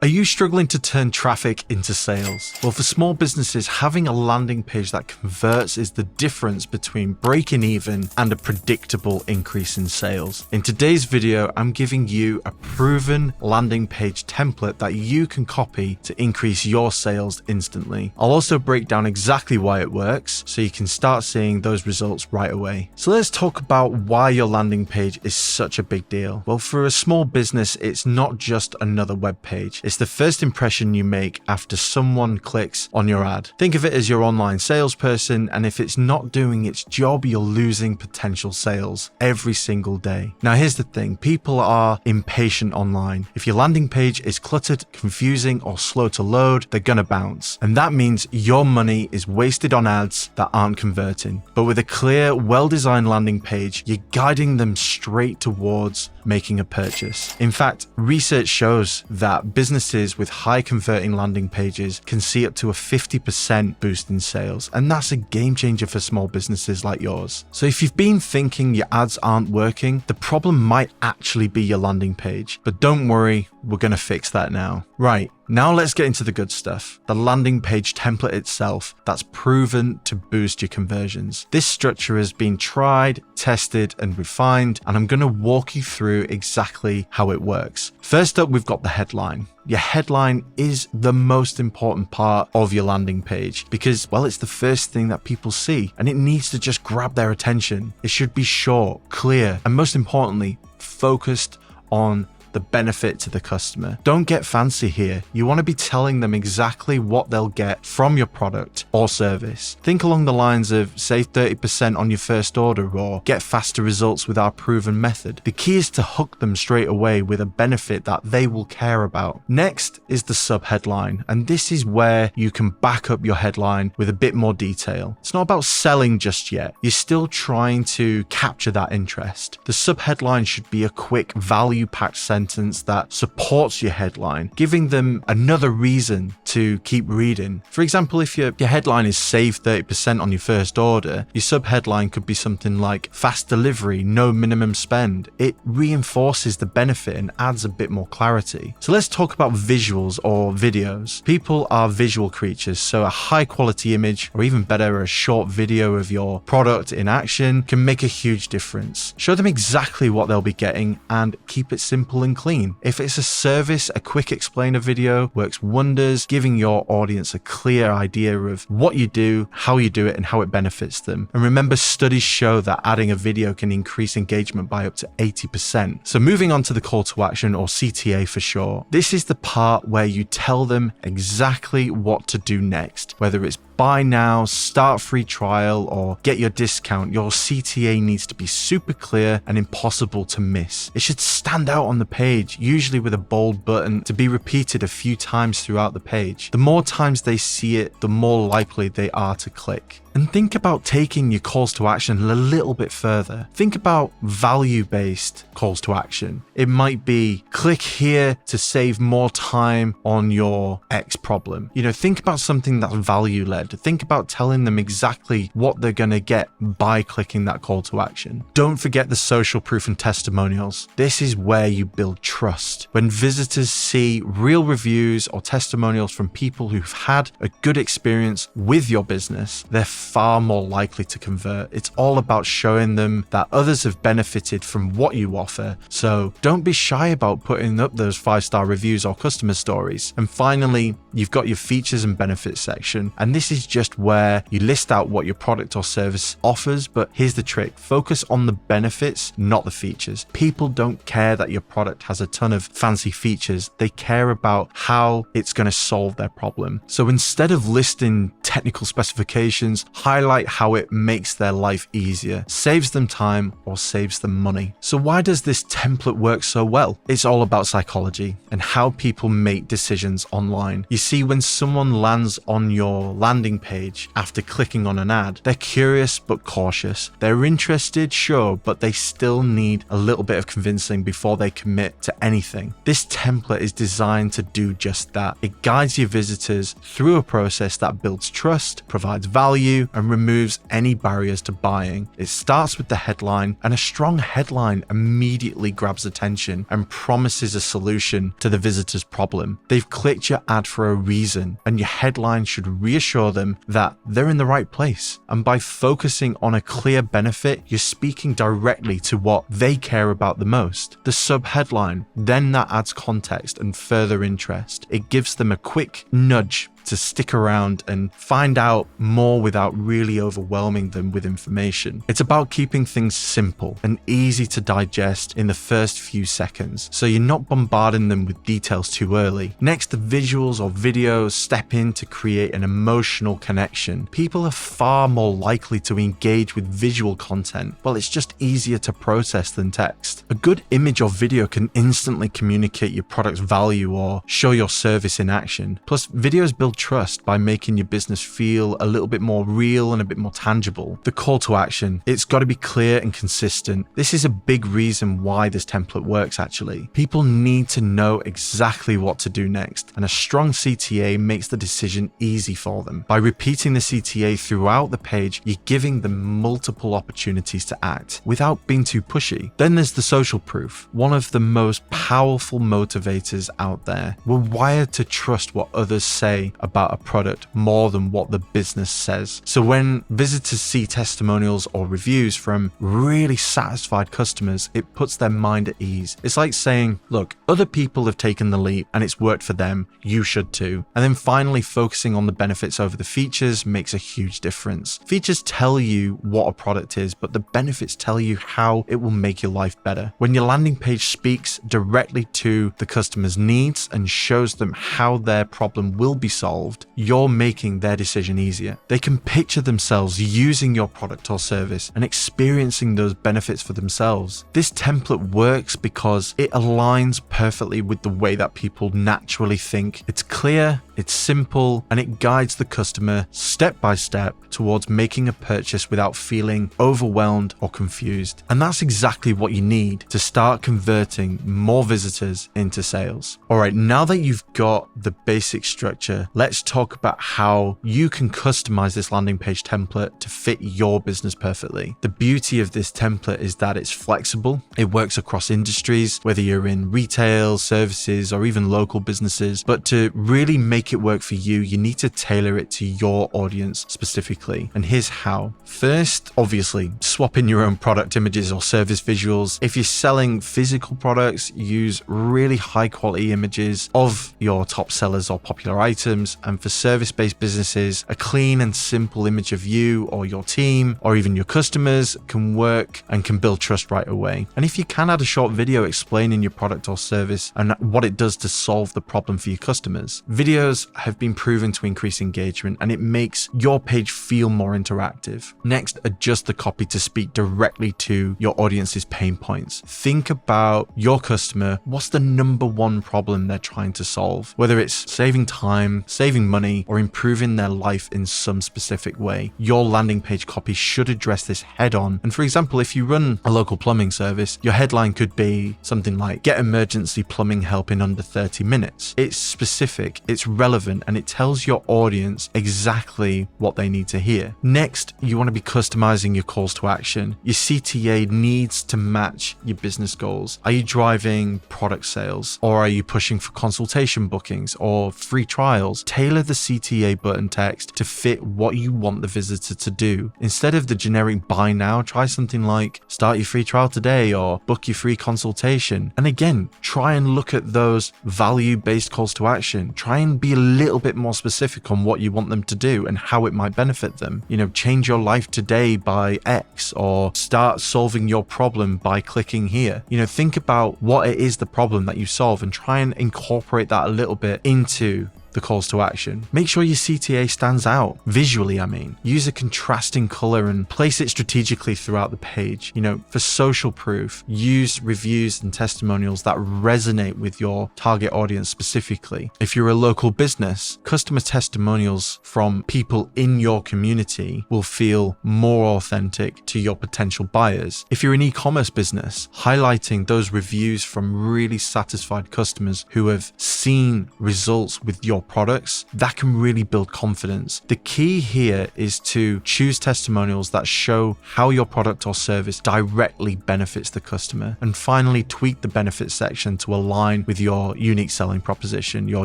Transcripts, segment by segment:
Are you struggling to turn traffic into sales? Well, for small businesses, having a landing page that converts is the difference between breaking even and a predictable increase in sales. In today's video, I'm giving you a proven landing page template that you can copy to increase your sales instantly. I'll also break down exactly why it works so you can start seeing those results right away. So let's talk about why your landing page is such a big deal. Well, for a small business, it's not just another web page. It's the first impression you make after someone clicks on your ad. Think of it as your online salesperson, and if it's not doing its job, you're losing potential sales every single day. Now, here's the thing. People are impatient online. If your landing page is cluttered, confusing, or slow to load, they're gonna bounce. And that means your money is wasted on ads that aren't converting. But with a clear, well-designed landing page, you're guiding them straight towards making a purchase. In fact, research shows that businesses with high converting landing pages can see up to a 50% boost in sales, and that's a game changer for small businesses like yours. So if you've been thinking your ads aren't working, the problem might actually be your landing page. But don't worry, we're going to fix that now. Right, now let's get into the good stuff. The landing page template itself that's proven to boost your conversions. This structure has been tried, tested, and refined, and I'm going to walk you through exactly how it works. First up, we've got the headline. Your headline is the most important part of your landing page because, well, it's the first thing that people see and it needs to just grab their attention. It should be short, clear, and most importantly, focused on the benefit to the customer. Don't get fancy here. You want to be telling them exactly what they'll get from your product or service. Think along the lines of save 30% on your first order or get faster results with our proven method. The key is to hook them straight away with a benefit that they will care about. Next is the subheadline, and this is where you can back up your headline with a bit more detail. It's not about selling just yet. You're still trying to capture that interest. The subheadline should be a quick, value-packed sentence that supports your headline, giving them another reason to keep reading. For example, if your headline is save 30% on your first order, your subheadline could be something like fast delivery, no minimum spend. It reinforces the benefit and adds a bit more clarity. So let's talk about visuals or videos. People are visual creatures, so a high quality image or even better, a short video of your product in action can make a huge difference. Show them exactly what they'll be getting and keep it simple and clean. If it's a service, a quick explainer video works wonders, giving your audience a clear idea of what you do, how you do it, and how it benefits them. And remember, studies show that adding a video can increase engagement by up to 80%. So moving on to the call to action, or CTA for short. This is the part where you tell them exactly what to do next, whether it's buy now, start free trial, or get your discount. Your CTA needs to be super clear and impossible to miss. It should stand out on the page, usually with a bold button to be repeated a few times throughout the page. The more times they see it, the more likely they are to click. And think about taking your calls to action a little bit further. Think about value-based calls to action. It might be click here to save more time on your X problem. Think about something that's value-led. Think about telling them exactly what they're going to get by clicking that call to action. Don't forget the social proof and testimonials. This is where you build trust. When visitors see real reviews or testimonials from people who've had a good experience with your business, they're far more likely to convert. It's all about showing them that others have benefited from what you offer. So don't be shy about putting up those 5-star reviews or customer stories. And finally, you've got your features and benefits section. And this is just where you list out what your product or service offers. But here's the trick. Focus on the benefits, not the features. People don't care that your product has a ton of fancy features. They care about how it's going to solve their problem. So instead of listing technical specifications, highlight how it makes their life easier, saves them time, or saves them money. So why does this template work so well? It's all about psychology and how people make decisions online. You see, when someone lands on your landing page after clicking on an ad, they're curious but cautious. They're interested, sure, but they still need a little bit of convincing before they commit to anything. This template is designed to do just that. It guides your visitors through a process that builds trust, provides value, and removes any barriers to buying. It starts with the headline, and a strong headline immediately grabs attention and promises a solution to the visitor's problem. They've clicked your ad for a reason, and your headline should reassure them that they're in the right place. And by focusing on a clear benefit, you're speaking directly to what they care about the most. The subheadline, then that adds context and further interest. It gives them a quick nudge to stick around and find out more without really overwhelming them with information. It's about keeping things simple and easy to digest in the first few seconds, so you're not bombarding them with details too early. Next, the visuals or videos step in to create an emotional connection. People are far more likely to engage with visual content. Well, it's just easier to process than text. A good image or video can instantly communicate your product's value or show your service in action. Plus, videos build trust by making your business feel a little bit more real and a bit more tangible. The call to action, it's got to be clear and consistent. This is a big reason why this template works actually. People need to know exactly what to do next, and a strong CTA makes the decision easy for them. By repeating the CTA throughout the page, you're giving them multiple opportunities to act without being too pushy. Then there's the social proof, one of the most powerful motivators out there. We're wired to trust what others say about a product more than what the business says. So when visitors see testimonials or reviews from really satisfied customers, it puts their mind at ease. It's like saying, look, other people have taken the leap and it's worked for them, you should too. And then finally, focusing on the benefits over the features makes a huge difference. Features tell you what a product is, but the benefits tell you how it will make your life better. When your landing page speaks directly to the customer's needs and shows them how their problem will be solved, you're making their decision easier. They can picture themselves using your product or service and experiencing those benefits for themselves. This template works because it aligns perfectly with the way that people naturally think. It's clear, it's simple, and it guides the customer step by step towards making a purchase without feeling overwhelmed or confused. And that's exactly what you need to start converting more visitors into sales. All right, now that you've got the basic structure, let's talk about how you can customize this landing page template to fit your business perfectly. The beauty of this template is that it's flexible. It works across industries, whether you're in retail, services, or even local businesses. But to really make it work for you, you need to tailor it to your audience specifically. And here's how. First, obviously, swap in your own product images or service visuals. If you're selling physical products, use really high quality images of your top sellers or popular items. And for service-based businesses, a clean and simple image of you or your team or even your customers can work and can build trust right away. And if you can, add a short video explaining your product or service and what it does to solve the problem for your customers. Videos have been proven to increase engagement, and it makes your page feel more interactive. Next, adjust the copy to speak directly to your audience's pain points. Think about your customer. What's the number one problem they're trying to solve? Whether it's saving time, saving money, or improving their life in some specific way, your landing page copy should address this head on. And for example, if you run a local plumbing service, your headline could be something like, "Get emergency plumbing help in under 30 minutes." It's specific, it's relevant, and it tells your audience exactly what they need to hear. Next, you want to be customizing your calls to action. Your CTA needs to match your business goals. Are you driving product sales, or are you pushing for consultation bookings or free trials? Tailor the CTA button text to fit what you want the visitor to do. Instead of the generic buy now, try something like start your free trial today or book your free consultation. And again, try and look at those value-based calls to action. Try and be a little bit more specific on what you want them to do and how it might benefit them. Change your life today by X, or start solving your problem by clicking here. Think about what it is, the problem that you solve, and try and incorporate that a little bit into the calls to action. Make sure your CTA stands out, visually I mean. Use a contrasting color and place it strategically throughout the page. For social proof, use reviews and testimonials that resonate with your target audience specifically. If you're a local business, customer testimonials from people in your community will feel more authentic to your potential buyers. If you're an e-commerce business, highlighting those reviews from really satisfied customers who have seen results with your products, that can really build confidence. The key here is to choose testimonials that show how your product or service directly benefits the customer. And finally, tweak the benefits section to align with your unique selling proposition, your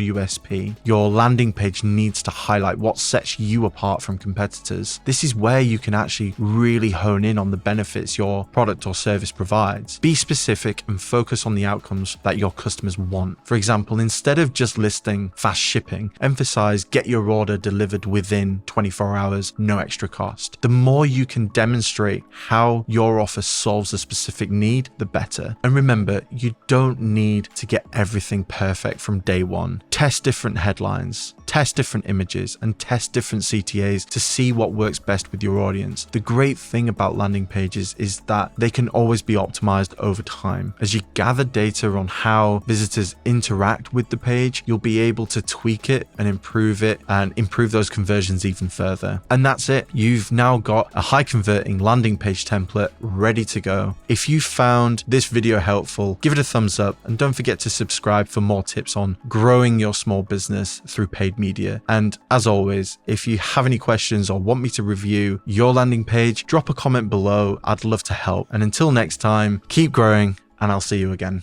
USP. Your landing page needs to highlight what sets you apart from competitors. This is where you can actually really hone in on the benefits your product or service provides. Be specific and focus on the outcomes that your customers want. For example, instead of just listing fast shipping, emphasize get your order delivered within 24 hours, no extra cost. The more you can demonstrate how your offer solves a specific need, the better. And remember, you don't need to get everything perfect from day one. Test different headlines, test different images, and test different CTAs to see what works best with your audience. The great thing about landing pages is that they can always be optimized over time. As you gather data on how visitors interact with the page, you'll be able to tweak it and improve those conversions even further. And that's it. You've now got a high converting landing page template ready to go. If you found this video helpful, give it a thumbs up and don't forget to subscribe for more tips on growing your small business through paid media. And as always, if you have any questions or want me to review your landing page, drop a comment below. I'd love to help. And until next time, keep growing and I'll see you again.